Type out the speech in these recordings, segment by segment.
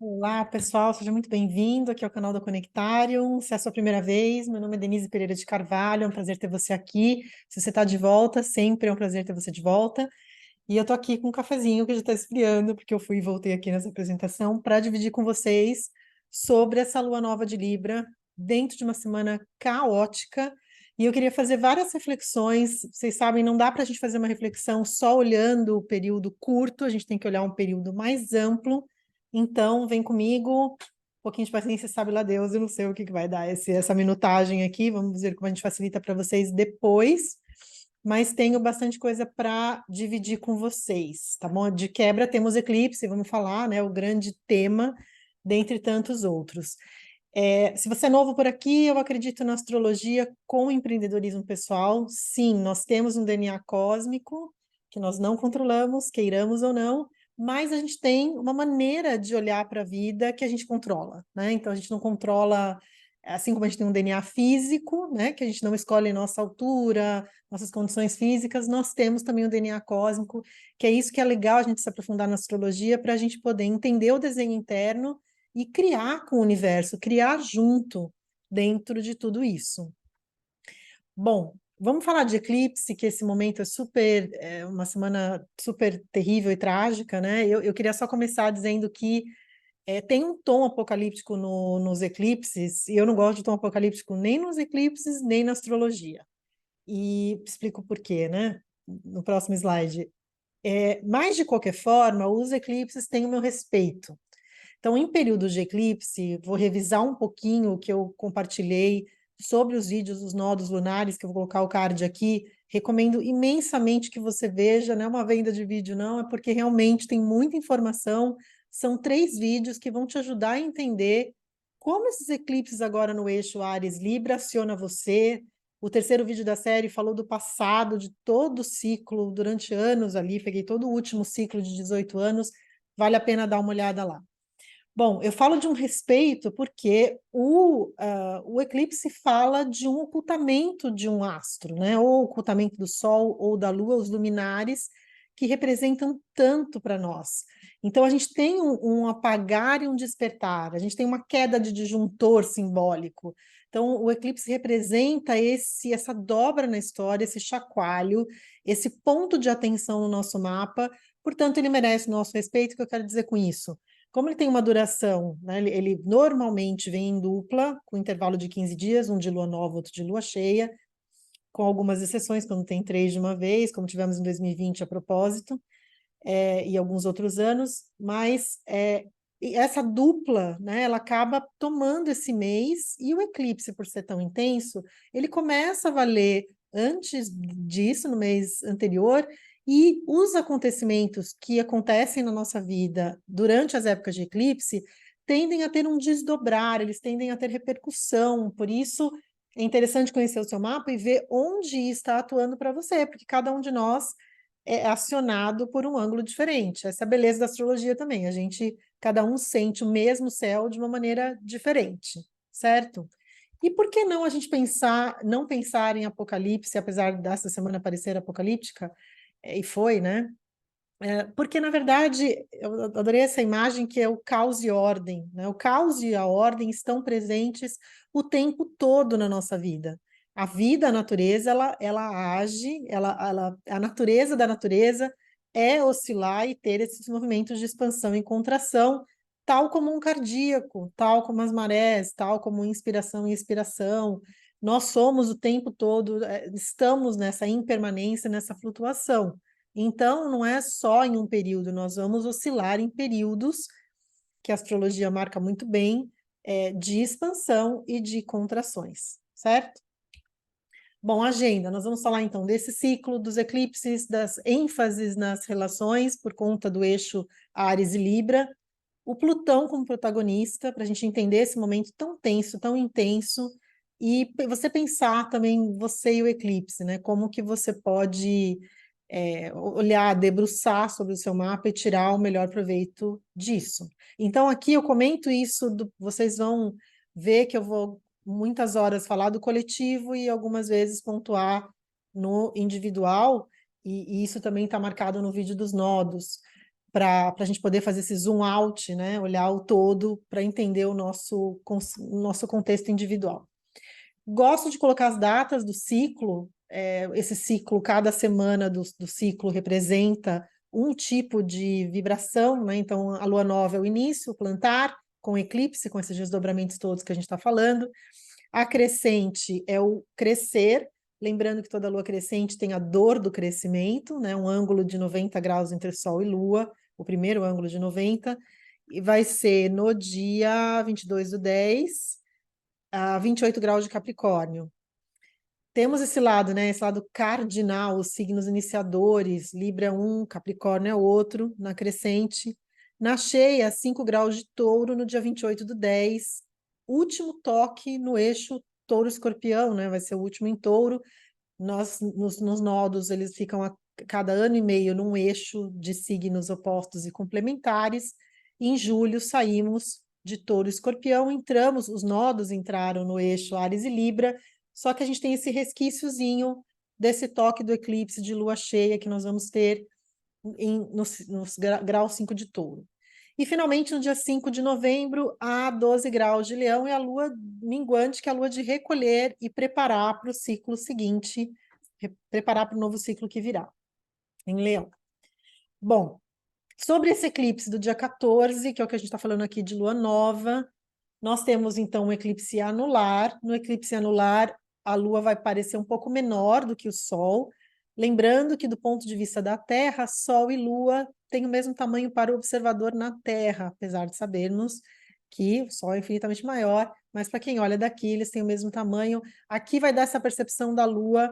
Olá, pessoal, seja muito bem-vindo aqui ao canal da Conectarium. Se é a sua primeira vez, meu nome é Denise Pereira de Carvalho, é um prazer ter você aqui. Se você está de volta, sempre é um prazer ter você de volta. E eu estou aqui com um cafezinho que já está esfriando, porque eu fui e voltei aqui nessa apresentação para dividir com vocês sobre essa lua nova de Libra, dentro de uma semana caótica. E eu queria fazer várias reflexões. Vocês sabem, não dá para a gente fazer uma reflexão só olhando o período curto, a gente tem que olhar um período mais amplo. Então, vem comigo, um pouquinho de paciência, sabe lá Deus, eu não sei o que vai dar essa minutagem aqui, vamos ver como a gente facilita para vocês depois, mas tenho bastante coisa para dividir com vocês, tá bom? De quebra temos eclipse, vamos falar, né, o grande tema, dentre tantos outros. Se você é novo por aqui, eu acredito na astrologia com empreendedorismo pessoal. Sim, nós temos um DNA cósmico que nós não controlamos, queiramos ou não, mas a gente tem uma maneira de olhar para a vida que a gente controla, né? Então a gente não controla, assim como a gente tem um DNA físico, né? Que a gente não escolhe nossa altura, nossas condições físicas, nós temos também o DNA cósmico, que é isso que é legal a gente se aprofundar na astrologia para a gente poder entender o desenho interno e criar com o universo, criar junto dentro de tudo isso. Bom, vamos falar de eclipse, que esse momento é uma semana super terrível e trágica, né? Eu queria só começar dizendo que tem um tom apocalíptico nos eclipses, e eu não gosto de tom apocalíptico nem nos eclipses, nem na astrologia. E explico por quê, né? No próximo slide. Mas, de qualquer forma, os eclipses têm o meu respeito. Então, em períodos de eclipse, vou revisar um pouquinho o que eu compartilhei sobre os vídeos dos nodos lunares, que eu vou colocar o card aqui. Recomendo imensamente que você veja, não é uma venda de vídeo, não, é porque realmente tem muita informação. São 3 vídeos que vão te ajudar a entender como esses eclipses agora no eixo Áries-Libra aciona você. O terceiro vídeo da série falou do passado, de todo o ciclo, durante anos ali, peguei todo o último ciclo de 18 anos, vale a pena dar uma olhada lá. Bom, eu falo de um respeito porque o eclipse fala de um ocultamento de um astro, né? Ou ocultamento do Sol ou da Lua, os luminares, que representam tanto para nós. Então, a gente tem um apagar e um despertar, a gente tem uma queda de disjuntor simbólico. Então, o eclipse representa essa dobra na história, esse chacoalho, esse ponto de atenção no nosso mapa, portanto, ele merece o nosso respeito. O que eu quero dizer com isso? Como ele tem uma duração, né, ele normalmente vem em dupla, com intervalo de 15 dias, um de lua nova, outro de lua cheia, com algumas exceções, quando tem 3 de uma vez, como tivemos em 2020 a propósito, e alguns outros anos, mas e essa dupla, né, ela acaba tomando esse mês, e o eclipse, por ser tão intenso, ele começa a valer antes disso, no mês anterior, e os acontecimentos que acontecem na nossa vida durante as épocas de eclipse tendem a ter um desdobrar, eles tendem a ter repercussão, por isso é interessante conhecer o seu mapa e ver onde está atuando para você, porque cada um de nós é acionado por um ângulo diferente. Essa é a beleza da astrologia também, cada um sente o mesmo céu de uma maneira diferente, certo? E por que não a gente não pensar em Apocalipse, apesar dessa semana parecer apocalíptica? E foi, né? Porque, na verdade, eu adorei essa imagem que é o caos e ordem, né? O caos e a ordem estão presentes o tempo todo na nossa vida. A vida, a natureza, ela age, a natureza da natureza é oscilar e ter esses movimentos de expansão e contração, tal como um cardíaco, tal como as marés, tal como inspiração e expiração. Nós somos o tempo todo, estamos nessa impermanência, nessa flutuação. Então, não é só em um período, nós vamos oscilar em períodos, que a astrologia marca muito bem, de expansão e de contrações, certo? Bom, agenda, nós vamos falar então desse ciclo dos eclipses, das ênfases nas relações, por conta do eixo Áries e Libra, o Plutão como protagonista, para a gente entender esse momento tão tenso, tão intenso, e você pensar também, você e o eclipse, né? Como que você pode olhar, debruçar sobre o seu mapa e tirar o melhor proveito disso. Então, aqui eu comento isso, vocês vão ver que eu vou muitas horas falar do coletivo e algumas vezes pontuar no individual, e isso também está marcado no vídeo dos nodos. para a gente poder fazer esse zoom out, né? Olhar o todo para entender o nosso contexto individual. Gosto de colocar as datas do ciclo. Esse ciclo, cada semana do ciclo representa um tipo de vibração, né? Então, a lua nova é o início, o plantar, com o eclipse, com esses desdobramentos todos que a gente está falando. A crescente é o crescer, lembrando que toda lua crescente tem a dor do crescimento, né? Um ângulo de 90 graus entre Sol e Lua, o primeiro ângulo de 90, e vai ser no dia 22/10, a 28 graus de Capricórnio. Temos esse lado, né? Esse lado cardinal, os signos iniciadores, Libra é um, Capricórnio é outro, na crescente. Na cheia, 5 graus de touro no dia 28/10, último toque no eixo touro-escorpião, né? Vai ser o último em touro. Nos nodos, eles ficam a cada ano e meio num eixo de signos opostos e complementares. E em julho, saímos de touro-escorpião, os nodos entraram no eixo Áries e Libra, só que a gente tem esse resquíciozinho desse toque do eclipse de lua cheia que nós vamos ter nos grau 5 de touro. E, finalmente, no dia 5 de novembro, há 12 graus de leão e a lua minguante, que é a lua de recolher e preparar para o ciclo seguinte, preparar para o novo ciclo que virá, em leão. Bom, sobre esse eclipse do dia 14, que é o que a gente está falando aqui de lua nova, nós temos, então, um eclipse anular. No eclipse anular, a Lua vai parecer um pouco menor do que o Sol. Lembrando que, do ponto de vista da Terra, Sol e Lua têm o mesmo tamanho para o observador na Terra, apesar de sabermos que o Sol é infinitamente maior, mas para quem olha daqui, eles têm o mesmo tamanho. Aqui vai dar essa percepção da Lua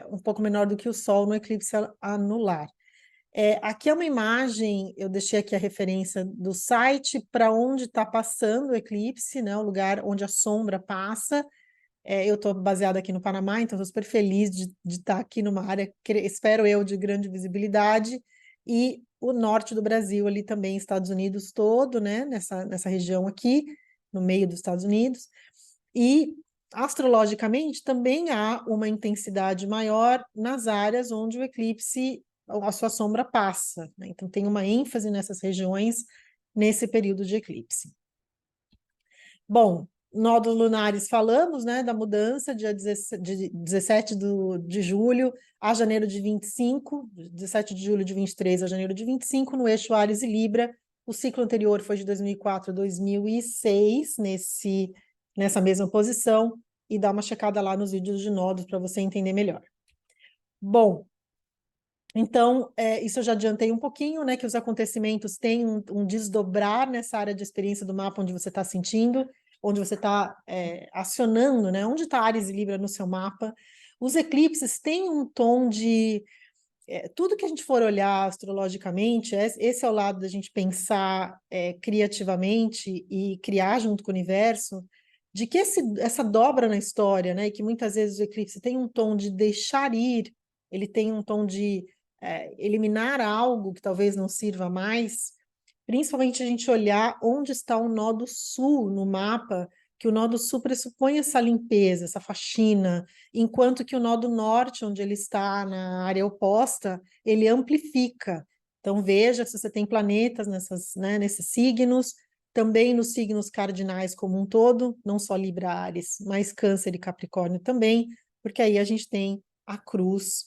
um pouco menor do que o Sol no eclipse anular. Aqui é uma imagem, eu deixei aqui a referência do site para onde está passando o eclipse, né, o lugar onde a sombra passa. Eu estou baseada aqui no Panamá, então estou super feliz de estar aqui numa área, espero eu, de grande visibilidade, e o norte do Brasil ali também, Estados Unidos todo, né, nessa região aqui, no meio dos Estados Unidos, e astrologicamente também há uma intensidade maior nas áreas onde o eclipse, a sua sombra passa, né? Então tem uma ênfase nessas regiões nesse período de eclipse. Bom, nódulos lunares falamos, né, da mudança, dia 17 de julho a janeiro de 25, 17 de julho de 23 a janeiro de 25, no eixo Áries e Libra. O ciclo anterior foi de 2004 a 2006, nessa mesma posição, e dá uma checada lá nos vídeos de nódulos para você entender melhor. Bom, então, isso eu já adiantei um pouquinho, né, que os acontecimentos têm um desdobrar nessa área de experiência do mapa onde você está sentindo, onde você está acionando, né, onde está Áries e Libra no seu mapa. Os eclipses têm um tom de... tudo que a gente for olhar astrologicamente, esse é o lado da gente pensar criativamente e criar junto com o universo, de que essa dobra na história, né, e que muitas vezes o eclipse tem um tom de deixar ir, ele tem um tom de eliminar algo que talvez não sirva mais, principalmente a gente olhar onde está o nó do sul no mapa, que o nó do sul pressupõe essa limpeza, essa faxina, enquanto que o nó do norte, onde ele está na área oposta, ele amplifica. Então veja se você tem planetas nesses signos, também nos signos cardinais como um todo, não só Libra, Áries, mas Câncer e Capricórnio também, porque aí a gente tem a cruz,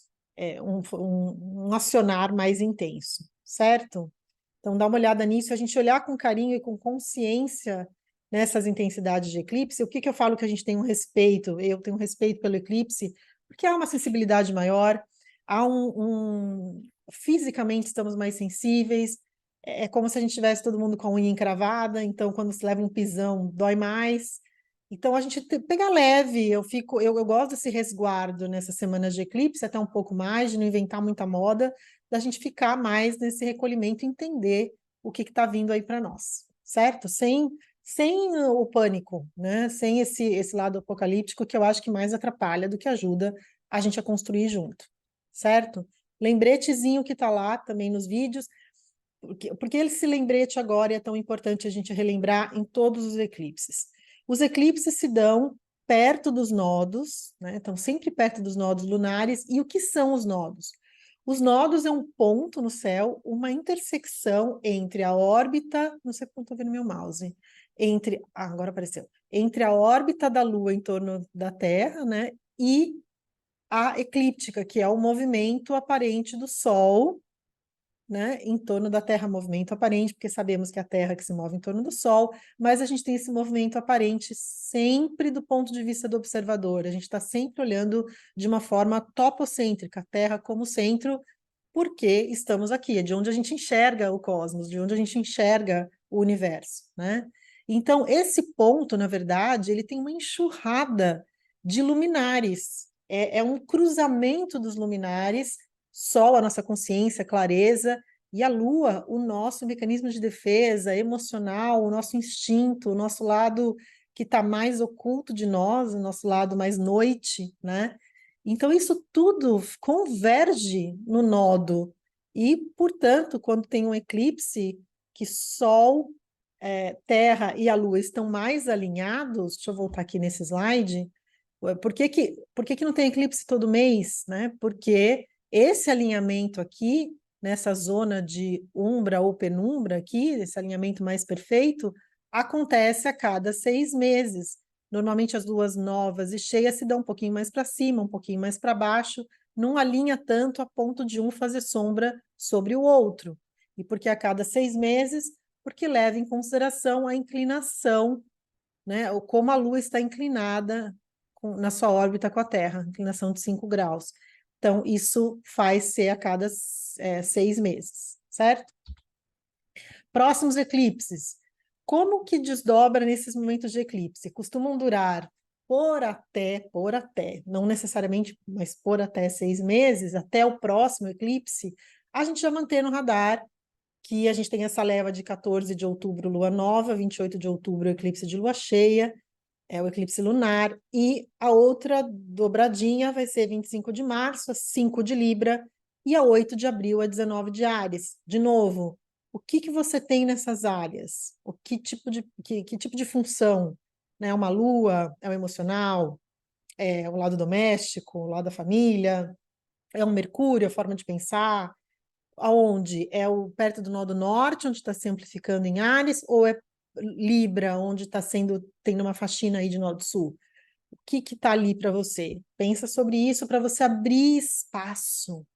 um acionar mais intenso, certo? Então, dá uma olhada nisso, a gente olhar com carinho e com consciência nessas intensidades de eclipse. O que eu falo que a gente tem um respeito? Eu tenho um respeito pelo eclipse, porque há uma sensibilidade maior, fisicamente estamos mais sensíveis, é como se a gente tivesse todo mundo com a unha encravada, então quando se leva um pisão, dói mais. Então, a gente pega leve, eu gosto desse resguardo nessas semanas de eclipse, até um pouco mais, de não inventar muita moda, da gente ficar mais nesse recolhimento e entender o que está vindo aí para nós, certo? Sem o pânico, né? Sem esse lado apocalíptico que eu acho que mais atrapalha do que ajuda a gente a construir junto, certo? Lembretezinho que está lá também nos vídeos, porque esse lembrete agora é tão importante a gente relembrar em todos os eclipses. Os eclipses se dão perto dos nodos, né? Estão sempre perto dos nodos lunares. E o que são os nodos? Os nodos é um ponto no céu, uma intersecção entre a órbita, não sei como estou vendo meu mouse, agora apareceu, entre a órbita da Lua em torno da Terra, né, e a eclíptica, que é o movimento aparente do Sol, né, em torno da Terra, movimento aparente, porque sabemos que é a Terra que se move em torno do Sol, mas a gente tem esse movimento aparente sempre do ponto de vista do observador, a gente está sempre olhando de uma forma topocêntrica, a Terra como centro, porque estamos aqui, é de onde a gente enxerga o cosmos, de onde a gente enxerga o universo, né? Então, esse ponto, na verdade, ele tem uma enxurrada de luminares, é um cruzamento dos luminares, Sol, a nossa consciência, clareza, e a Lua, o nosso mecanismo de defesa emocional, o nosso instinto, o nosso lado que está mais oculto de nós, o nosso lado mais noite, né? Então, isso tudo converge no nodo. E, portanto, quando tem um eclipse, que Sol, Terra e a Lua estão mais alinhados, deixa eu voltar aqui nesse slide, por que que não tem eclipse todo mês, né? Porque esse alinhamento aqui, nessa zona de umbra ou penumbra aqui, esse alinhamento mais perfeito, acontece a cada 6 meses. Normalmente as luas novas e cheias se dão um pouquinho mais para cima, um pouquinho mais para baixo, não alinha tanto a ponto de um fazer sombra sobre o outro. E por que a cada 6 meses? Porque leva em consideração a inclinação, né? Ou como a Lua está inclinada na sua órbita com a Terra, inclinação de 5 graus. Então, isso faz ser a cada 6 meses, certo? Próximos eclipses. Como que desdobra nesses momentos de eclipse? Costumam durar por até, não necessariamente, mas por até 6 meses, até o próximo eclipse, a gente já mantém no radar que a gente tem essa leva de 14 de outubro, lua nova, 28 de outubro, eclipse de lua cheia, é o eclipse lunar, e a outra dobradinha vai ser 25 de março, a 5 de Libra, e a 8 de abril, a 19 de Áries. De novo, o que que você tem nessas áreas? Que tipo de função? Né? É uma lua? É o emocional? É o lado doméstico? O lado da família? É um Mercúrio, a forma de pensar? Aonde? É o perto do Nó do Norte, onde está se amplificando em Áries, ou é Libra, onde está tendo uma faxina aí de Nó do Sul? O que está ali para você? Pensa sobre isso para você abrir espaço.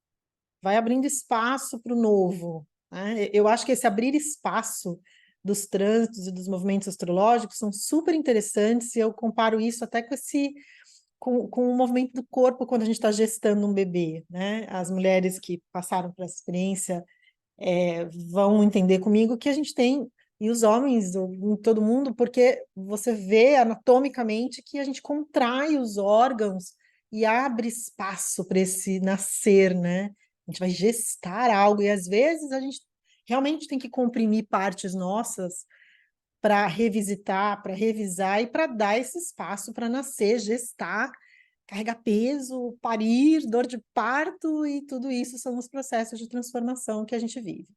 Vai abrindo espaço para o novo, né? Eu acho que esse abrir espaço dos trânsitos e dos movimentos astrológicos são super interessantes, e eu comparo isso até com o movimento do corpo quando a gente está gestando um bebê, né? As mulheres que passaram por essa experiência vão entender comigo que a gente tem, e os homens, em todo mundo, porque você vê anatomicamente que a gente contrai os órgãos e abre espaço para esse nascer, né? A gente vai gestar algo, e às vezes a gente realmente tem que comprimir partes nossas para revisitar, para revisar e para dar esse espaço para nascer, gestar, carregar peso, parir, dor de parto, e tudo isso são os processos de transformação que a gente vive.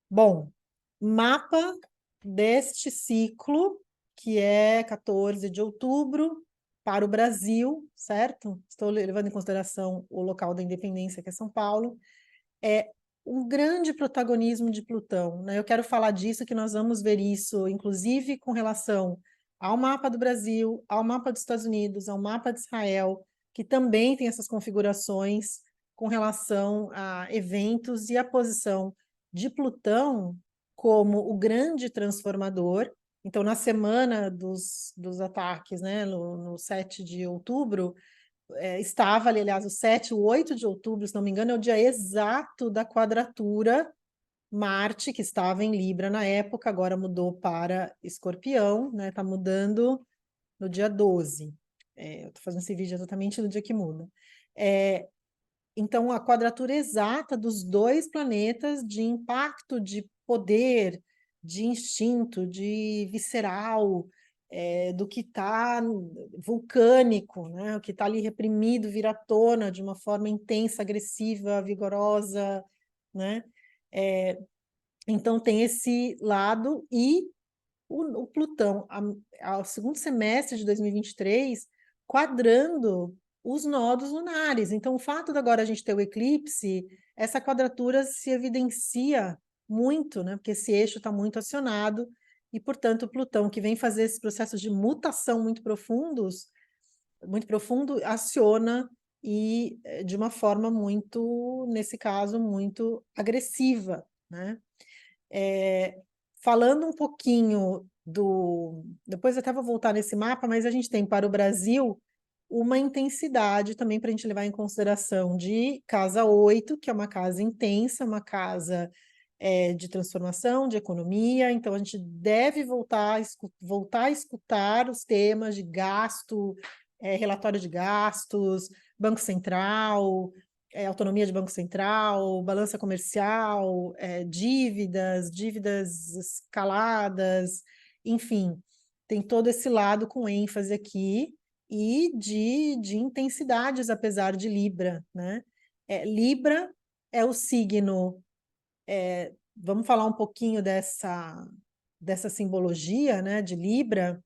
Bom, mapa deste ciclo, que é 14 de outubro, para o Brasil, certo? Estou levando em consideração o local da independência, que é São Paulo. É um grande protagonismo de Plutão, né? Eu quero falar disso, que nós vamos ver isso, inclusive com relação ao mapa do Brasil, ao mapa dos Estados Unidos, ao mapa de Israel, que também tem essas configurações com relação a eventos e a posição de Plutão como o grande transformador. Então, na semana dos ataques, né, no 7 de outubro, estava ali, aliás, o 7, o 8 de outubro, se não me engano, é o dia exato da quadratura Marte, que estava em Libra na época, agora mudou para Escorpião, né? Está mudando no dia 12. Eu estou fazendo esse vídeo exatamente no dia que muda. Então, a quadratura exata dos dois planetas de impacto, de poder, de instinto, de visceral, do que está vulcânico, né? O que está ali reprimido vira à tona de uma forma intensa, agressiva, vigorosa, né? Então, tem esse lado, e o Plutão, ao segundo semestre de 2023, quadrando os nodos lunares. Então, o fato de agora a gente ter o eclipse, essa quadratura se evidencia muito, né? Porque esse eixo está muito acionado, e, portanto, Plutão, que vem fazer esses processos de mutação muito profundos, muito profundo, aciona e de uma forma muito, nesse caso, muito agressiva, né? Falando um pouquinho do... Depois eu até vou voltar nesse mapa, mas a gente tem para o Brasil uma intensidade também para a gente levar em consideração de casa 8, que é uma casa intensa, uma casa de transformação, de economia, então a gente deve voltar a escutar os temas de gasto, relatório de gastos, Banco Central, autonomia de Banco Central, balança comercial, dívidas escaladas, enfim, tem todo esse lado com ênfase aqui e de intensidades, apesar de Libra, né? Libra é o signo, vamos falar um pouquinho dessa simbologia, né, de Libra.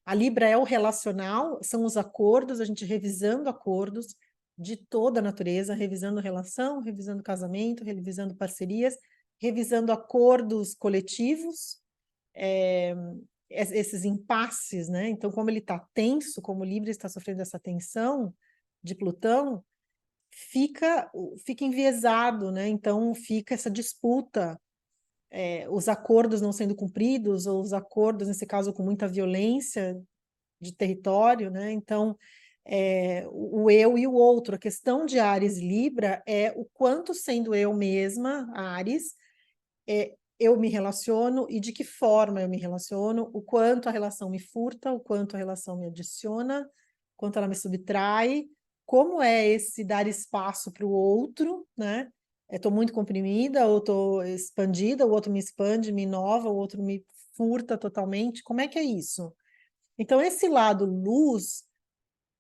A Libra é o relacional, são os acordos, a gente revisando acordos de toda a natureza, revisando relação, revisando casamento, revisando parcerias, revisando acordos coletivos, esses impasses, né? Então, como ele está tenso, como o Libra está sofrendo essa tensão de Plutão, fica enviesado, né? Então, fica essa disputa, os acordos não sendo cumpridos, ou os acordos, nesse caso, com muita violência de território, né? Então, o eu e o outro. A questão de Áries e Libra é o quanto, sendo eu mesma, Áries, eu me relaciono e de que forma eu me relaciono, o quanto a relação me furta, o quanto a relação me adiciona, o quanto ela me subtrai, como é esse dar espaço para o outro, né? Estou muito comprimida, ou estou expandida, o outro me expande, me inova, o outro me furta totalmente. Como é que é isso? Então, esse lado luz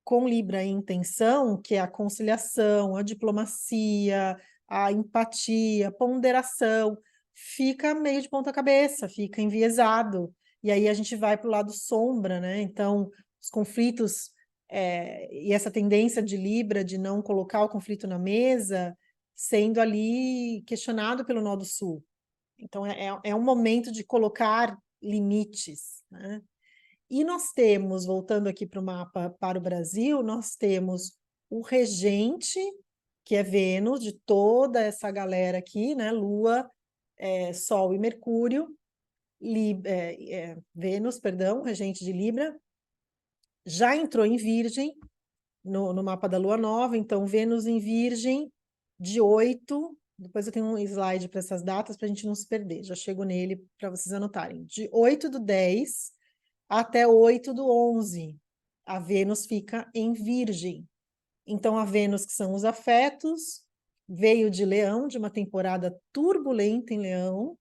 com Libra em intenção, que é a conciliação, a diplomacia, a empatia, a ponderação, fica meio de ponta cabeça, fica enviesado. E aí a gente vai para o lado sombra, né? Então, os conflitos e essa tendência de Libra de não colocar o conflito na mesa, sendo ali questionado pelo Nó do Sul. Então, é um momento de colocar limites, né? E nós temos, voltando aqui para o mapa para o Brasil, nós temos o regente, que é Vênus, de toda essa galera aqui, né? Lua, Sol e Mercúrio, Vênus, perdão, regente de Libra, já entrou em Virgem no mapa da Lua Nova, então Vênus em Virgem, de 8, depois eu tenho um slide para essas datas para a gente não se perder, já chego nele para vocês anotarem, de 8/10 até 8/11, a Vênus fica em Virgem. Então, a Vênus, que são os afetos, veio de Leão, de uma temporada turbulenta em Leão,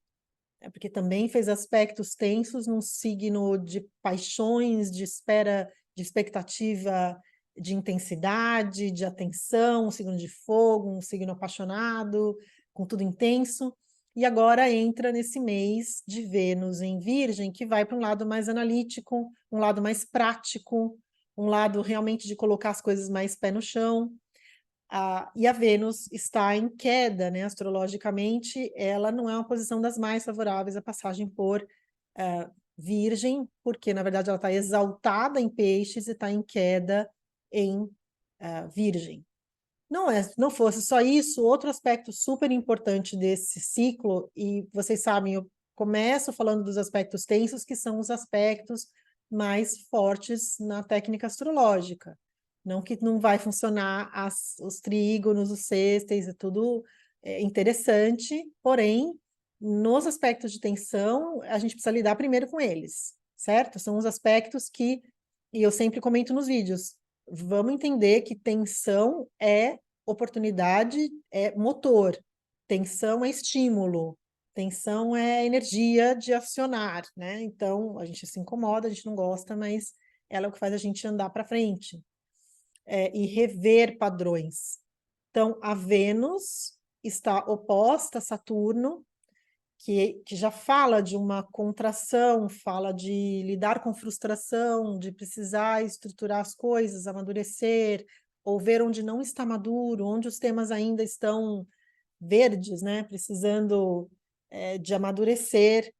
porque também fez aspectos tensos num signo de paixões, de espera, de expectativa, de intensidade, de atenção, um signo de fogo, um signo apaixonado, com tudo intenso. E agora entra nesse mês de Vênus em Virgem, que vai para um lado mais analítico, um lado mais prático, um lado realmente de colocar as coisas mais pé no chão. E a Vênus está em queda, né? Astrologicamente, ela não é uma posição das mais favoráveis à passagem por Virgem, porque, na verdade, ela está exaltada em Peixes e está em queda em Virgem. Não fosse só isso, outro aspecto super importante desse ciclo, e vocês sabem, eu começo falando dos aspectos tensos, que são os aspectos mais fortes na técnica astrológica. Não que não vai funcionar os trígonos, os sexteis, é tudo interessante, porém, nos aspectos de tensão, a gente precisa lidar primeiro com eles, certo? São os aspectos que, e eu sempre comento nos vídeos, vamos entender que tensão é oportunidade, é motor, tensão é estímulo, tensão é energia de acionar, né? Então, a gente se incomoda, a gente não gosta, mas ela é o que faz a gente andar para frente e rever padrões. Então, a Vênus está oposta a Saturno, que já fala de uma contração, fala de lidar com frustração, de precisar estruturar as coisas, amadurecer, ou ver onde não está maduro, onde os temas ainda estão verdes, né? Precisando de amadurecer.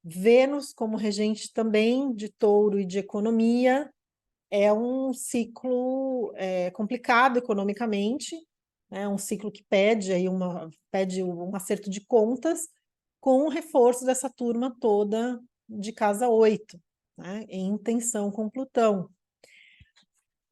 Vênus, como regente também de Touro e de economia, é um ciclo complicado economicamente, é um ciclo que pede um acerto de contas, com o reforço dessa turma toda de casa 8, né, em tensão com Plutão.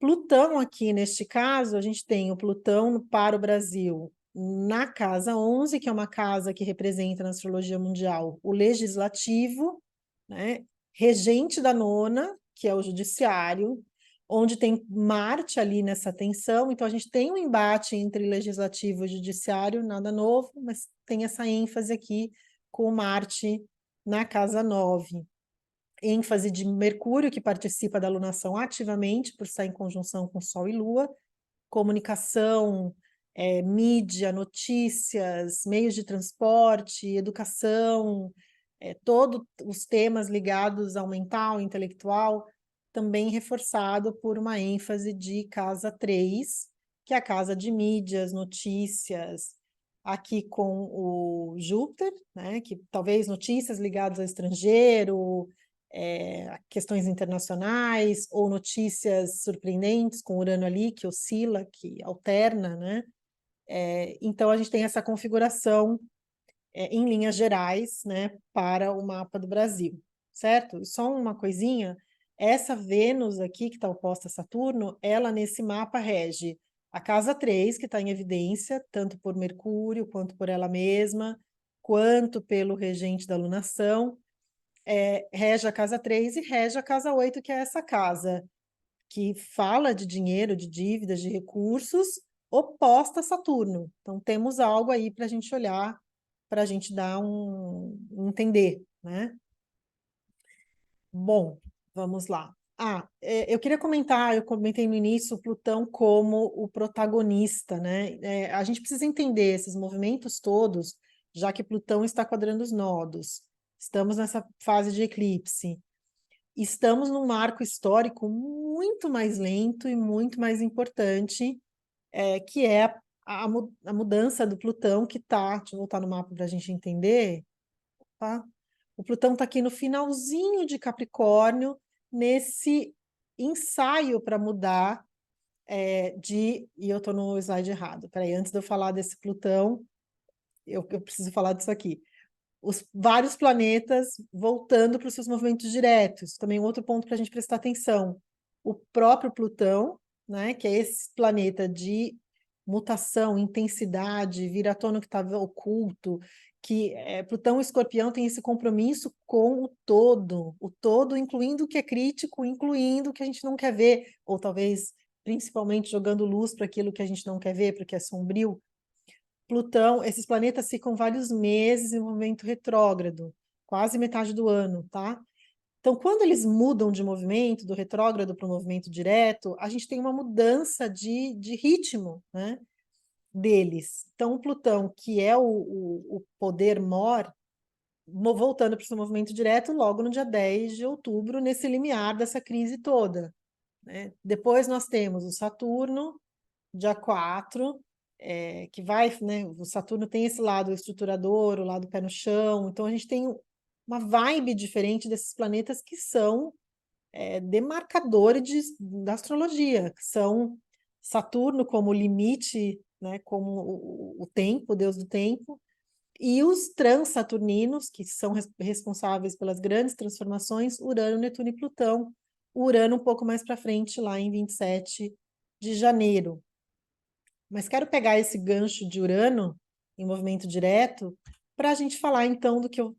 Plutão aqui, neste caso, a gente tem o Plutão para o Brasil na casa 11, que é uma casa que representa na astrologia mundial o legislativo, né? Regente da nona, que é o judiciário, onde tem Marte ali nessa tensão, então a gente tem um embate entre legislativo e judiciário, nada novo, mas tem essa ênfase aqui com o Marte na casa 9. Ênfase de Mercúrio, que participa da alunação ativamente, por estar em conjunção com Sol e Lua, comunicação, mídia, notícias, meios de transporte, educação, todos os temas ligados ao mental, intelectual, também reforçado por uma ênfase de casa 3, que é a casa de mídias, notícias, aqui com o Júpiter, né, que talvez notícias ligadas ao estrangeiro, questões internacionais ou notícias surpreendentes com Urano ali, que oscila, que alterna, né? Então, a gente tem essa configuração em linhas gerais, né, para o mapa do Brasil, certo? Só uma coisinha, essa Vênus aqui, que está oposta a Saturno, ela nesse mapa rege a casa 3, que está em evidência, tanto por Mercúrio, quanto por ela mesma, quanto pelo regente da alunação, rege a casa 3 e rege a casa 8, que é essa casa que fala de dinheiro, de dívidas, de recursos, oposta a Saturno. Então, temos algo aí para a gente olhar, para a gente dar entender, né? Bom, vamos lá. Eu queria comentar, eu comentei no início, o Plutão como o protagonista, né? A gente precisa entender esses movimentos todos, já que Plutão está quadrando os nodos. Estamos nessa fase de eclipse. Estamos num marco histórico muito mais lento e muito mais importante, que é a mudança do Plutão, que está. Deixa eu voltar no mapa para a gente entender. Tá? O Plutão está aqui no finalzinho de Capricórnio, nesse ensaio para mudar E eu estou no slide errado. Peraí, antes de eu falar desse Plutão, eu preciso falar disso aqui. Os vários planetas voltando para os seus movimentos diretos. Também um outro ponto para a gente prestar atenção. O próprio Plutão, né, que é esse planeta de mutação, intensidade, vir à tona que estava oculto, que Plutão e Escorpião tem esse compromisso com o todo, incluindo o que é crítico, incluindo o que a gente não quer ver, ou talvez principalmente jogando luz para aquilo que a gente não quer ver, porque é sombrio. Plutão, esses planetas ficam vários meses em movimento retrógrado, quase metade do ano, tá? Então, quando eles mudam de movimento, do retrógrado para o movimento direto, a gente tem uma mudança de ritmo, né, deles. Então, o Plutão, que é o poder mor, voltando para o seu movimento direto logo no dia 10 de outubro, nesse limiar dessa crise toda, né? Depois nós temos o Saturno, dia 4, que vai, né? O Saturno tem esse lado estruturador, o lado pé no chão, então a gente tem uma vibe diferente desses planetas que são demarcadores da astrologia, que são Saturno como limite, né? Como o tempo, o deus do tempo, e os transsaturninos, que são responsáveis pelas grandes transformações, Urano, Netuno e Plutão. O Urano um pouco mais para frente, lá em 27 de janeiro. Mas quero pegar esse gancho de Urano em movimento direto para a gente falar então do que eu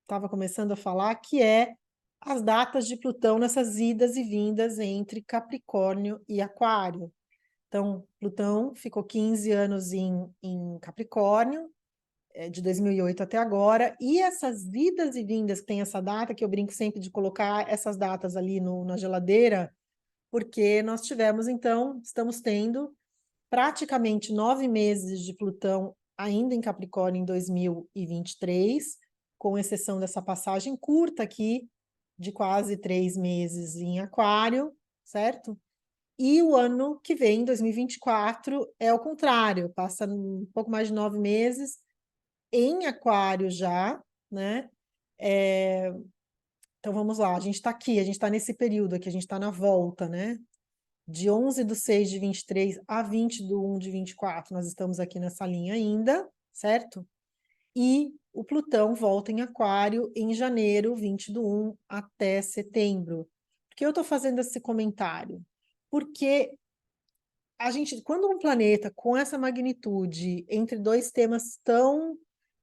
estava começando a falar, que é as datas de Plutão nessas idas e vindas entre Capricórnio e Aquário. Então, Plutão ficou 15 anos em Capricórnio, de 2008 até agora, e essas idas e vindas que tem essa data, que eu brinco sempre de colocar essas datas ali na geladeira, porque nós tivemos, então, estamos tendo praticamente 9 meses de Plutão ainda em Capricórnio em 2023, com exceção dessa passagem curta aqui, de quase 3 meses em Aquário, certo? E o ano que vem, 2024, é o contrário, passa um pouco mais de 9 meses em Aquário já, né? Então vamos lá, a gente está aqui, a gente está nesse período aqui, a gente está na volta, né? De 11/6/23 a 20/1/24, nós estamos aqui nessa linha ainda, certo? E o Plutão volta em Aquário em janeiro, 20/1 até setembro. Por que eu estou fazendo esse comentário? Porque a gente, quando um planeta com essa magnitude, entre dois temas tão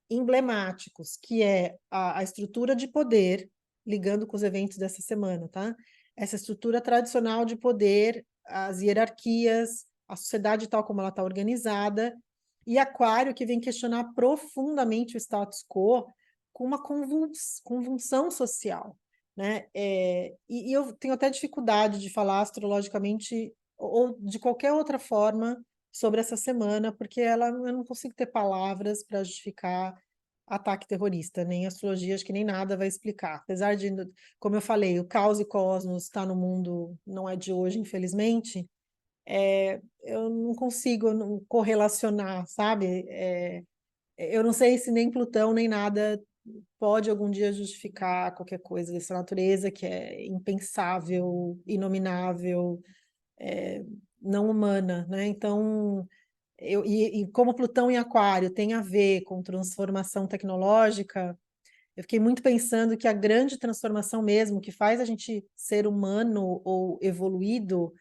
emblemáticos, que é a estrutura de poder, ligando com os eventos dessa semana, tá? Essa estrutura tradicional de poder, as hierarquias, a sociedade tal como ela está organizada, e Aquário, que vem questionar profundamente o status quo com uma convulsão social, né? E eu tenho até dificuldade de falar astrologicamente ou de qualquer outra forma sobre essa semana, porque eu não consigo ter palavras para justificar ataque terrorista, nem astrologia, acho que nem nada vai explicar. Apesar de, como eu falei, o caos e cosmos está no mundo, não é de hoje, infelizmente, eu não consigo correlacionar, sabe? Eu não sei se nem Plutão, nem nada pode algum dia justificar qualquer coisa dessa natureza que é impensável, inominável, não humana, né? Então, e como Plutão em Aquário tem a ver com transformação tecnológica, eu fiquei muito pensando que a grande transformação mesmo, que faz a gente ser humano ou evoluído,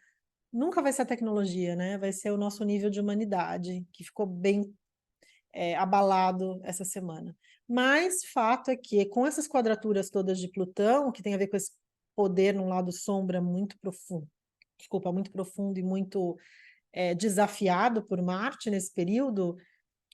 nunca vai ser a tecnologia, né? Vai ser o nosso nível de humanidade, que ficou bem abalado essa semana. Mas fato é que, com essas quadraturas todas de Plutão, que tem a ver com esse poder num lado sombra muito profundo, desculpa, muito profundo e muito desafiado por Marte nesse período,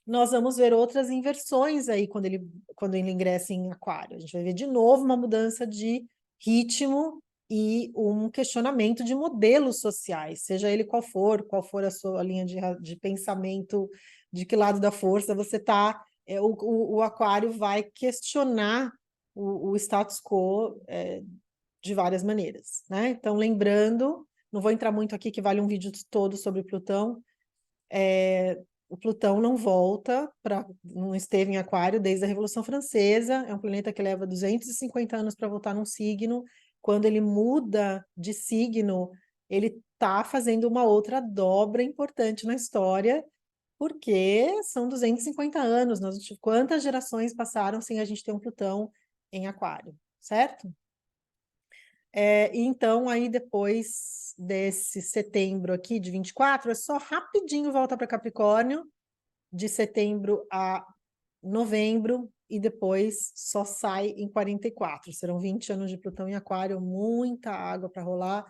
nós vamos ver outras inversões aí quando ele ingressa em Aquário. A gente vai ver de novo uma mudança de ritmo e um questionamento de modelos sociais, seja ele qual for a sua linha de pensamento, de que lado da força você está, o Aquário vai questionar o status quo de várias maneiras, né? Então, lembrando, não vou entrar muito aqui, que vale um vídeo todo sobre Plutão, o Plutão não volta, não esteve em Aquário desde a Revolução Francesa, é um planeta que leva 250 anos para voltar num signo. Quando ele muda de signo, ele está fazendo uma outra dobra importante na história, porque são 250 anos. Quantas gerações passaram sem a gente ter um Plutão em Aquário, certo? E então, aí depois desse setembro aqui, de 24, é só rapidinho volta para Capricórnio, de setembro a novembro, e depois só sai em 44. Serão 20 anos de Plutão em Aquário, muita água para rolar.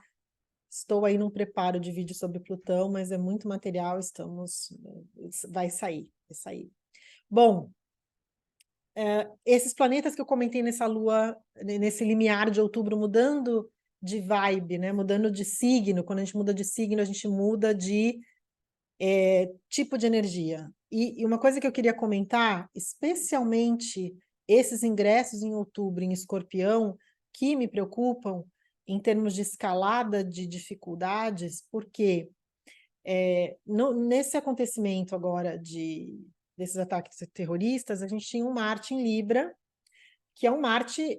Estou aí num preparo de vídeo sobre Plutão, mas é muito material, vai sair, vai sair. Bom, esses planetas que eu comentei nessa lua, nesse limiar de outubro, mudando de vibe, né? Mudando de signo. Quando a gente muda de signo, a gente muda de tipo de energia. E uma coisa que eu queria comentar, especialmente esses ingressos em outubro em Escorpião, que me preocupam em termos de escalada de dificuldades, porque nesse acontecimento agora desses ataques terroristas, a gente tinha um Marte em Libra, que é um Marte,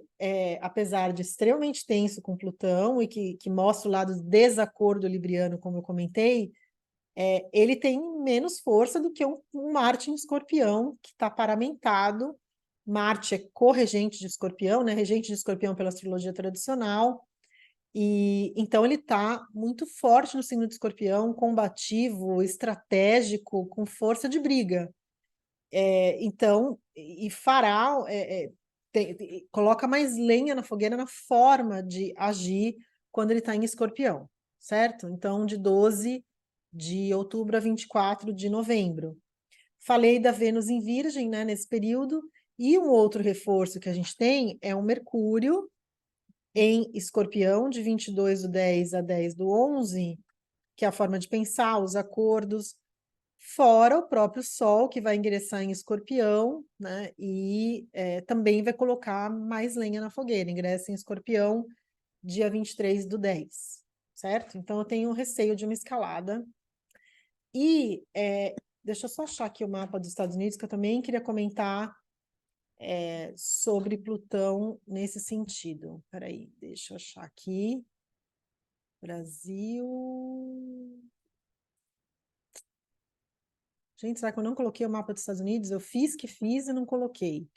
apesar de extremamente tenso com Plutão e que mostra o lado do desacordo libriano, como eu comentei, ele tem menos força do que um Marte em Escorpião, que está paramentado. Marte é corregente de Escorpião, né? Regente de Escorpião pela astrologia tradicional, e então ele está muito forte no signo de Escorpião, combativo, estratégico, com força de briga. Então, e fará, coloca mais lenha na fogueira na forma de agir quando ele está em Escorpião, certo? Então, de 12 de outubro a 24 de novembro. Falei da Vênus em Virgem, né, nesse período, e um outro reforço que a gente tem é o Mercúrio em Escorpião, de 22/10 a 10/11, que é a forma de pensar, os acordos, fora o próprio Sol, que vai ingressar em Escorpião, né? E também vai colocar mais lenha na fogueira, ingressa em Escorpião dia 23/10, certo? Então eu tenho receio de uma escalada. E deixa eu só achar aqui o mapa dos Estados Unidos, que eu também queria comentar sobre Plutão nesse sentido. Peraí, deixa eu achar aqui. Brasil. Gente, será que eu não coloquei o mapa dos Estados Unidos? Eu fiz que fiz e não coloquei.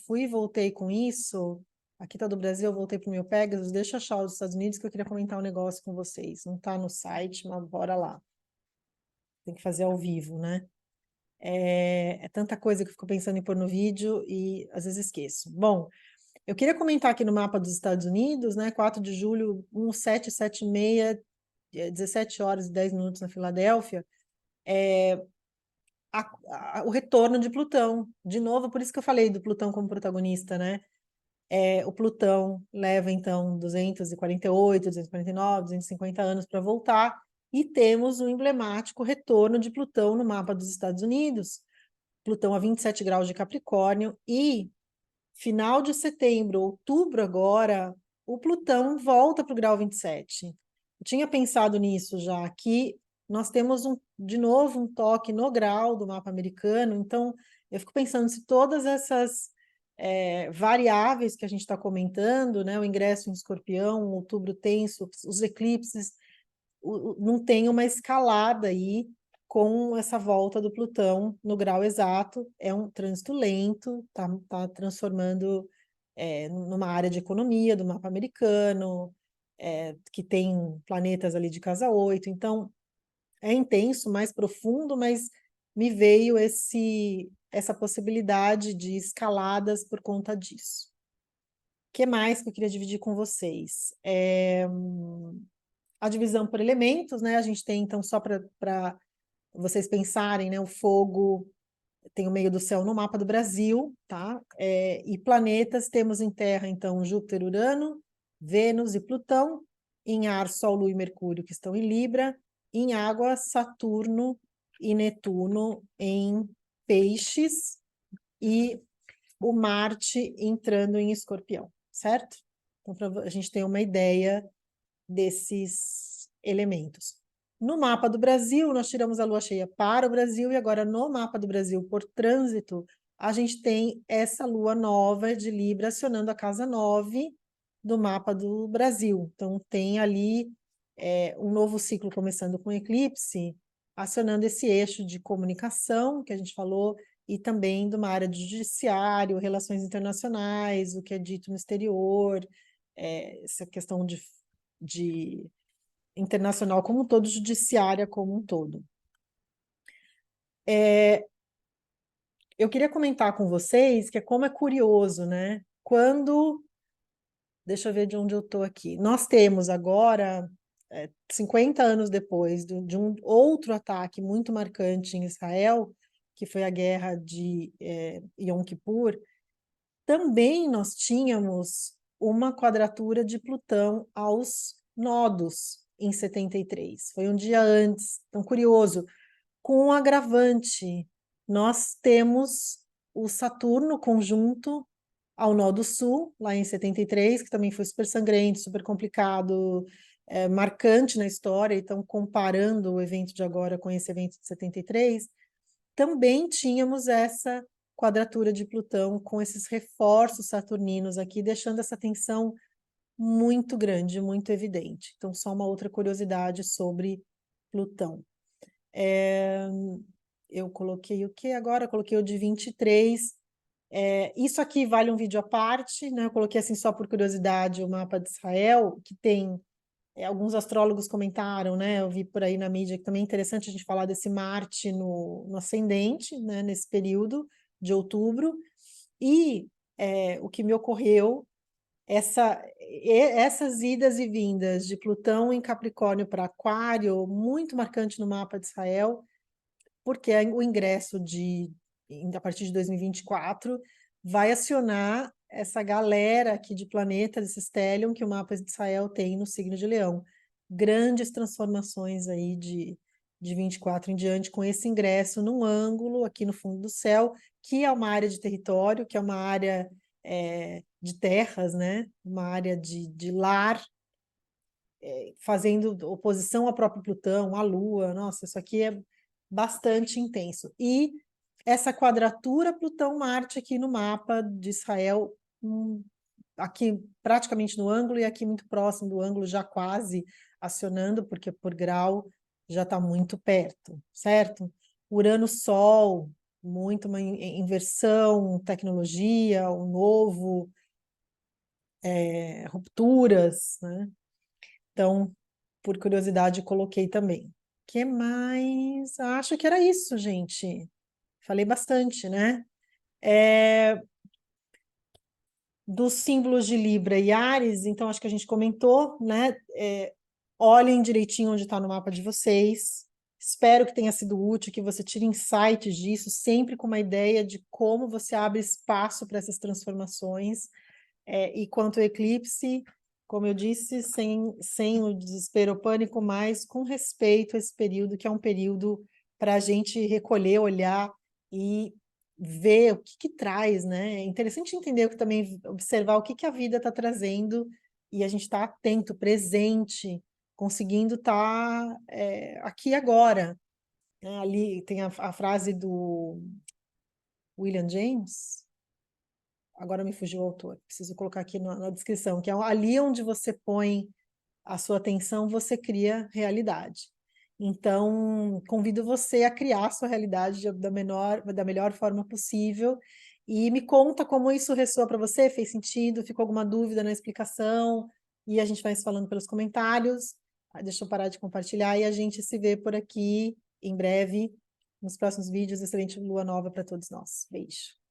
Fui e voltei com isso. Aqui tá do Brasil, eu voltei para o meu Pegasus. Deixa eu achar os Estados Unidos, que eu queria comentar um negócio com vocês. Não tá no site, mas bora lá. Tem que fazer ao vivo, né? É tanta coisa que eu fico pensando em pôr no vídeo e às vezes esqueço. Bom, eu queria comentar aqui no mapa dos Estados Unidos, né? 4 de julho, 1776, 17 horas e 10 minutos na Filadélfia, o retorno de Plutão. De novo, por isso que eu falei do Plutão como protagonista, né? O Plutão leva, então, 248, 249, 250 anos para voltar, e temos o emblemático retorno de Plutão no mapa dos Estados Unidos. Plutão a 27 graus de Capricórnio, e final de setembro, outubro agora, o Plutão volta para o grau 27. Eu tinha pensado nisso já, que nós temos, de novo, um toque no grau do mapa americano, então eu fico pensando se todas essas variáveis que a gente está comentando, né, o ingresso em Escorpião, o outubro tenso, os eclipses, não tem uma escalada aí com essa volta do Plutão no grau exato. É um trânsito lento, tá transformando numa área de economia do mapa americano, que tem planetas ali de casa 8. Então, é intenso, mais profundo, mas me veio essa possibilidade de escaladas por conta disso. O que mais que eu queria dividir com vocês? A divisão por elementos, né? A gente tem, então, só para vocês pensarem, né? O fogo tem o meio do céu no mapa do Brasil, tá? E planetas, temos em Terra, então, Júpiter, Urano, Vênus e Plutão. Em ar, Sol, Lua e Mercúrio, que estão em Libra. Em água, Saturno e Netuno em Peixes. E o Marte entrando em Escorpião, certo? Então, para a gente ter uma ideia desses elementos. No mapa do Brasil, nós tiramos a lua cheia para o Brasil, e agora no mapa do Brasil, por trânsito, a gente tem essa lua nova de Libra acionando a casa 9 do mapa do Brasil. Então, tem ali um novo ciclo começando com eclipse, acionando esse eixo de comunicação que a gente falou, e também de uma área de judiciário, relações internacionais, o que é dito no exterior, essa questão de internacional como um todo, judiciária como um todo. Eu queria comentar com vocês que como é curioso, né? Deixa eu ver de onde eu estou aqui. Nós temos agora, 50 anos depois de um outro ataque muito marcante em Israel, que foi a guerra de Yom Kippur, também nós tínhamos uma quadratura de Plutão aos nodos em 73. Foi um dia antes, tão curioso. Com um agravante, nós temos o Saturno conjunto ao nó do sul, lá em 73, que também foi super sangrento, super complicado, marcante na história. Então, comparando o evento de agora com esse evento de 73, também tínhamos essa quadratura de Plutão com esses reforços saturninos aqui, deixando essa tensão muito grande, muito evidente. Então, só uma outra curiosidade sobre Plutão. Eu coloquei o que agora? Eu coloquei o de 23. Isso aqui vale um vídeo à parte, né? Eu coloquei assim só por curiosidade o mapa de Israel, que tem alguns astrólogos comentaram, né? Eu vi por aí na mídia que também é interessante a gente falar desse Marte no ascendente, né? Nesse período de outubro. E o que me ocorreu, essas idas e vindas de Plutão em Capricórnio para Aquário, muito marcante no mapa de Israel, porque o ingresso a partir de 2024 vai acionar essa galera aqui de planetas, esse stellium que o mapa de Israel tem no signo de Leão. Grandes transformações aí de 24 em diante, com esse ingresso num ângulo aqui no fundo do céu, que é uma área de território, que é uma área de terras, né? Uma área de lar, fazendo oposição ao próprio Plutão, à Lua. Nossa, isso aqui é bastante intenso. E essa quadratura Plutão-Marte aqui no mapa de Israel, aqui praticamente no ângulo e aqui muito próximo do ângulo, já quase acionando, porque por grau já está muito perto, certo? Urano-Sol, muito uma inversão, tecnologia, um novo, rupturas, né? Então, por curiosidade, coloquei também. Que mais? Acho que era isso, gente. Falei bastante, né? Dos símbolos de Libra e Áries, então acho que a gente comentou, né? Olhem direitinho onde está no mapa de vocês. Espero que tenha sido útil, que você tire insights disso, sempre com uma ideia de como você abre espaço para essas transformações. E quanto ao eclipse, como eu disse, sem o desespero ou pânico, mas com respeito a esse período, que é um período para a gente recolher, olhar e ver o que traz, né? É interessante entender também, observar o que a vida está trazendo e a gente está atento, presente, conseguindo estar aqui agora, né? Ali tem a frase do William James, agora me fugiu o autor, preciso colocar aqui na descrição, que é ali onde você põe a sua atenção, você cria realidade. Então, convido você a criar a sua realidade da melhor forma possível e me conta como isso ressoa para você, fez sentido, ficou alguma dúvida na explicação, e a gente vai se falando pelos comentários. Deixa eu parar de compartilhar e a gente se vê por aqui em breve, nos próximos vídeos. Excelente lua nova para todos nós. Beijo.